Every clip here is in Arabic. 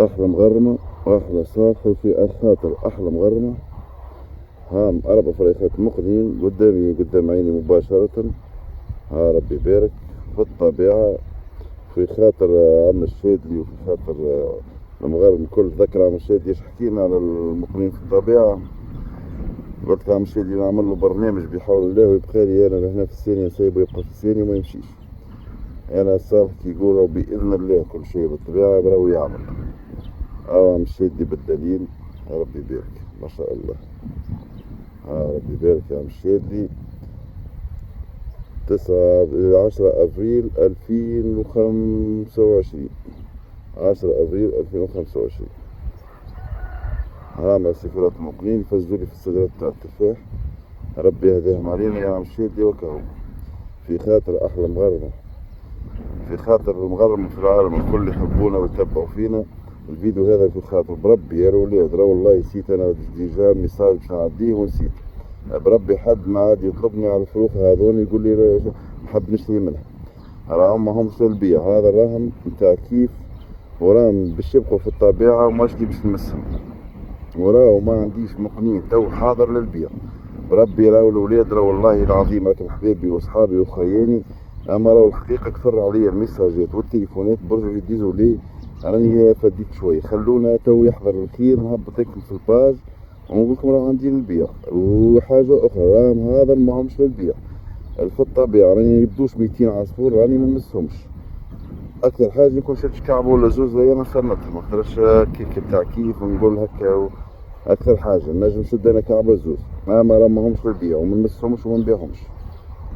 أحلى مغرمة وأحلى صافي وفي الخاطر أحلى مغرمة. هام 4 فريخات مقلين قدامي قدام عيني مباشرة. ها ربي يبارك في الطبيعة، في خاطر عم الشادلي وفي خاطر المغاربة الكل. ذكر عم الشادلي ايش حكينا على المقيمين في الطبيعة. قلت عم الشادلي نعمل له برنامج بحول الله ويبقى لي انا هنا في الثانية، نسيبه يبقى في الثانية وما يمشيش. انا صار كي يقولوا بإذن الله كل شيء بالطبيعة براهو يعمل. عم الشادلي بالدليل. يا ربي يبارك ما شاء الله. ربي يبارك يا عم الشادلي. 10 أبريل 2025. 10 أبريل 2025. مع سفرات المقنين يفزوا لي في الصدرات تاع التفاح. ربي يهديهم علينا يا عم الشادي وكهو. في خاطر أحلى مغرمة، في خاطر المغرمة في العالم الكل يحبونا ويتبعوا فينا. الفيديو هذا في خاطر بربي يا الولاد. راه والله نسيت أنا ديجا ميساج باش نعديه ونسيت. بربي حد ما عاد يطلبني على الفروخ هذون يقول لي نحب نشتري منها. راهم ماهم سلبية، هذا راهم نتاع كيف، وراهم باش يبقوا في الطبيعة وماشي باش نمسهم. وراه ما عنديش مقنين تو حاضر للبيع. بربي راهو الولاد راه والله العظيم راكم حبيبي وصحابي وخياني. اما راهو الحقيقة كثر عليا الميساجات والتليفونات برجو يديزوا لي. راني فديت شوي، خلونا تو يحضر الخير نهبط لكم في الباج ونقول لكم راه عندي للبيع. وحاجة أخرى راهم هذا ماهمش للبيع. في الطبيعة راني يبدوش 200 عصفور راني ما نمسهمش. أكثر حاجة يكون شريت كعبة ولا زوز ليا ما صنتهم، أكثرش كيك بتاع كيف ونقول هكا. أكثر حاجة نجم نشد أنا كعبة زوز ما رمهمش للبيع وما نمسهمش وما نبيعهمش.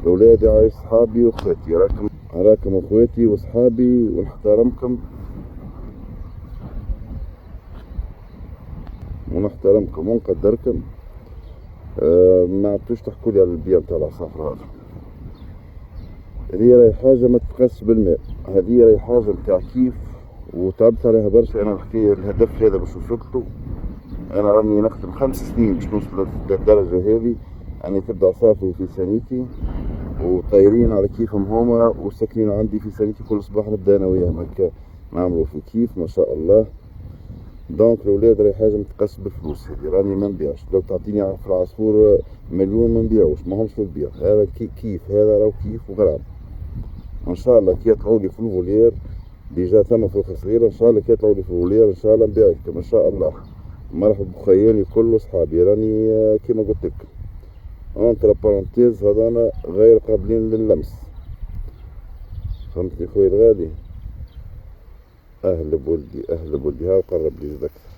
لولادي عايش صحابي وأخواتي، راكم أخواتي وصحابي ونحترمكم ونقدركم. ما عدتوش تحكولي على البيع نتاع العصافر هذا. هذه راهي حاجة ما تقاس بالماء. هذه راهي حاجة نتاع كيف وتعبت عليها برشا. أنا الحكاية الهدف هذا باش وصلتو. أنا راني نخدم 5 سنين باش نوصل للدرجة هذه. أني تبدا عصافري في ثانيتي وطايرين على كيفهم هما وساكنين عندي في ثانيتي. كل صباح نبدا أنا وياهم هكا نعملو في كيف ما شاء الله. دونك الولاد راهي حاجة متقاس بالفلوس. هذه راني ما نبيعش. لو تعطيني في العصفور مليون ما نبيعوش، ماهمش للبيع. هذا كيف، هذا راهو كيف وغرام. ان شاء الله كي يطلعوا لي في الفولير ديجا ثم فروخ صغيره، ان شاء الله كي يطلعوا لي في الفولير ان شاء الله نبيعكم ان شاء الله. مرحبا بخيالي كل اصحابي. راني كيما قلت لك انتر بارونتيز هذانا غير قابلين للمس. فهمتني خويا الغالي. اهل بولدي اهل بولدي. ها قرب لي زاد اكثر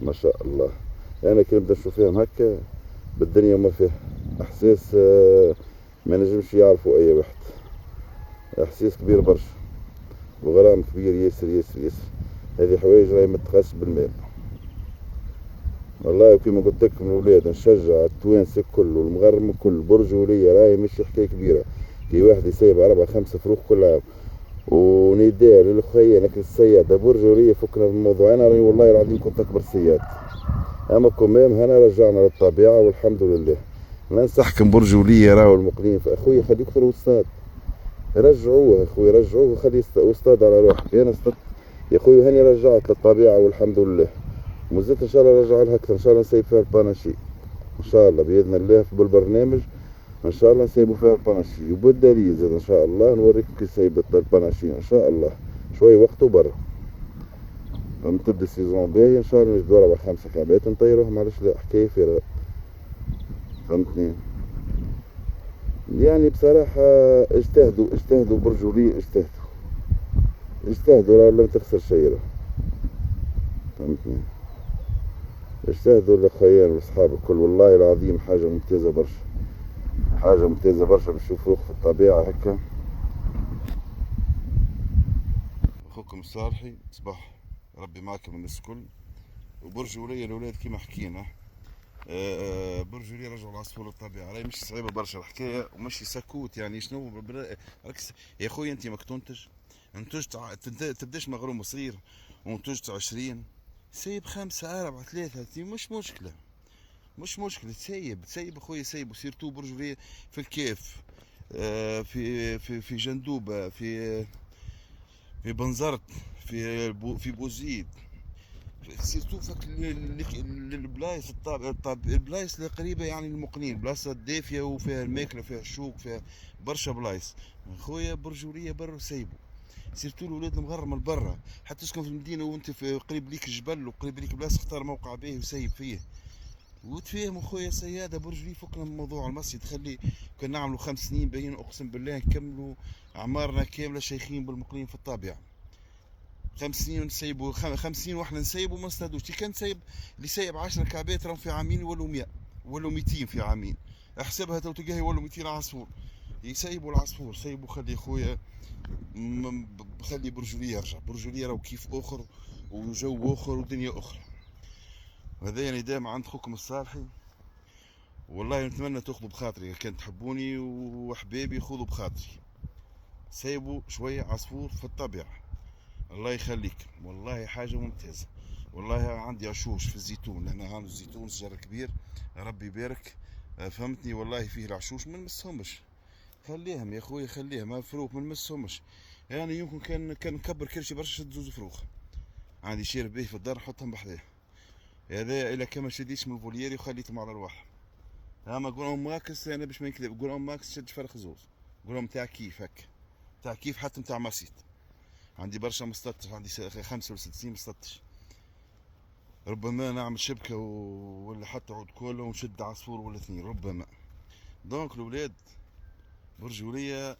ما شاء الله. انا كي نبدا نشوف فيهم هكا بالدنيا ما فيها احساس ما نجمش يعرفوا اي واحد. احساس كبير برشا وغرام كبير ياسر ياسر ياسر. هذه حوايج راهي متقاس بالمال والله. كيما قلت لكم الولاد نشجع التوانسة الكل والمغرم الكل. برجولية راهي مش حكاية كبيرة. كي واحد يسيب 4 5 فروخ كل عام ونداء للخيانة لكن الصيادة برجولية فكنا من الموضوع. أنا راني والله العظيم كنت أكبر صياد. أما كمام هنا رجعنا للطبيعة والحمد لله. ننصحكم برجولية راهو المقلين في أخويا خليه يكثر وصاد. رجعوه اخوي رجعوه وخليه يصطاد على روحه. انا اصطدت يا اخوي هاني رجعت للطبيعة والحمد لله. ومازلت ان شاء الله نرجع لها اكثر. ان شاء الله نسيب فيها الباناشي ان شاء الله باذن الله بالبرنامج. ان شاء الله نسيبوا فيها الباناشي وبالدليل زاد ان شاء الله نوريكم كيف سيبت الباناشي ان شاء الله. شوي وقت وبرا لما تبدا السيزون باهي ان شاء الله نجدوا 4 5 كعبات نطيروهم. علاش لا حكاية فارغة. فهمتني يعني بصراحة. اجتهدوا برجولية اجتهدوا راه لم تخسر شيء راه. فهمتني. اجتهدوا لخيال واصحاب الكل والله العظيم حاجة ممتازة برشا. حاجة ممتازة برشا باش نشوف روح في الطبيعة هكا. اخوكم الصالحي صباح ربي معكم الناس الكل. وبرجولية الاولاد كيما حكينا. برجولية رجعوا العصفور للطبيعة. راهي مش صعيبة برشا الحكاية ومشي سكوت. يعني شنو ركز يا خويا انت ماك تنتج. انتجت تبداش مغروم صغير وانتجت 20 سيب 5 4 3 مش مشكلة. مش مشكلة تسيب اخويا سيب. وسيرتو برجولية في الكيف في جندوبة في بنزرت في بوزيد، سيرتو فك البلايص البلايص اللي قريبة يعني المقنين، بلاصة دافية وفيها الماكلة فيها الشوق فيها برشا بلايص. خويا برجولية برا سيبو، سيرتو الولاد المغرم من برا، حتى تسكن في المدينة وانت في قريب ليك الجبل وقريب ليك بلاصة، اختار موقع باهي وسيب فيه وتفهموا خويا سيادة برجولي. فكنا من موضوع المسجد، خلي كنا نعملوا 5 سنين باهيين اقسم بالله نكملوا اعمارنا كاملة شيخين بالمقلين في الطابع. 5 سنين نسيبوا 5 سنين واحنا نسيبوا ما نستهدوش. كي كان سايب اللي سايب 10 كعبات راهم في عامين يولوا 100 ولوا 200 في عامين، احسبها تو تلقاه يولوا 200 عصفور. يسيبوا العصفور سيبوا، خلي خويا خلي برجولية يرجع. برجولية راهو كيف اخر وجو اخر ودنيا اخرى. وهذا يعني دائما عند خوكم الصالحي، والله نتمنى تاخذوا بخاطري كان تحبوني وحبابي، خذوا بخاطري سيبوا شوية عصفور في الطبيعة. الله يخليك، والله حاجة ممتازة. والله عندي عشوش في الزيتون، لأن هان الزيتون شجر كبير ربي يبارك، فهمتني. والله فيه العشوش ما نمسهمش، خليهم يا خويا خليهم، الفروخ ما نمسهمش. يعني يمكن كان نكبر كل شي برشا شد زوز فروخ عندي شير به في الدار نحطهم بحذاه. هذا إلا كان ما شديتش من الفوليري وخليتهم على رواحهم. اما قولهم ماكس انا باش ما يكذب، قولهم ماكس شد فرخ زوز، قولهم تاع كيف هكا، تاع كيف حتى نتاع مسيت. عندي برشا مستطش، عندي 5 ولا 6 سنين مستطش. ربما نعمل شبكة ولا حتى عود كولا ونشد عصفور ولا 2 ربما. دونك الولاد برجولية،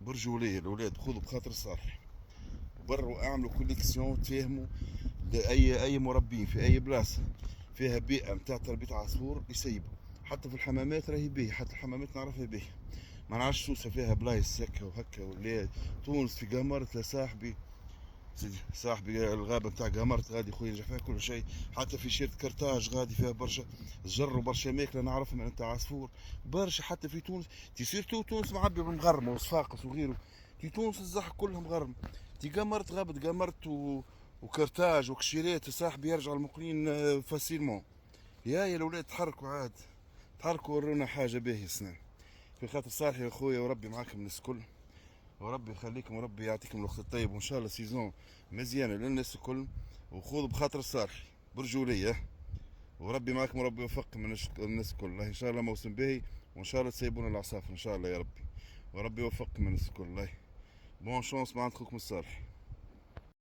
برجولية الولاد خذوا بخاطر الصالح، بروا اعملوا كوليكسيون تفهموا لأي مربين في أي بلاصة فيها بيئة متاع تربية عصفور يسيبوا. حتى في الحمامات راهي باهي، حتى الحمامات نعرفها باهي، ما نعرفش سوسة فيها بلايص هكا وهكا. ولا تونس في قمرت لصاحبي، صاحبي الغابة متاع قمرت غادي خويا نجح فيها كل شيء. حتى في شيرة كرتاج غادي فيها برشا زر وبرشا ماكلة نعرفهم نتاع عصفور برشا. حتى في تونس سيرتو تونس معبي بالمغرمة وصفاقس وغيره، في تونس الزح كلهم غرم. تي قمرت غابة قمرت وكرتاج وكشيرات صاحبي يرجع المقلين فاسيلمون. يا الاولاد تحركوا عاد، تحركوا ورونا حاجة باهية سنة في خاطر صالح يا خويا. وربي معاكم الناس الكل، وربي يخليكم وربي يعطيكم الوقت الطيب، وان شاء الله سيزون مزيانه للناس الكل. وخذوا بخاطر الصالح برجوليه، وربي معكم وربي يوفقكم الناس الكل. ان شاء الله موسم باهي، وان شاء الله تسيبون العصافر ان شاء الله يا ربي، وربي يوفقكم الناس الكل. بون شونس مع اخوكم الصالح.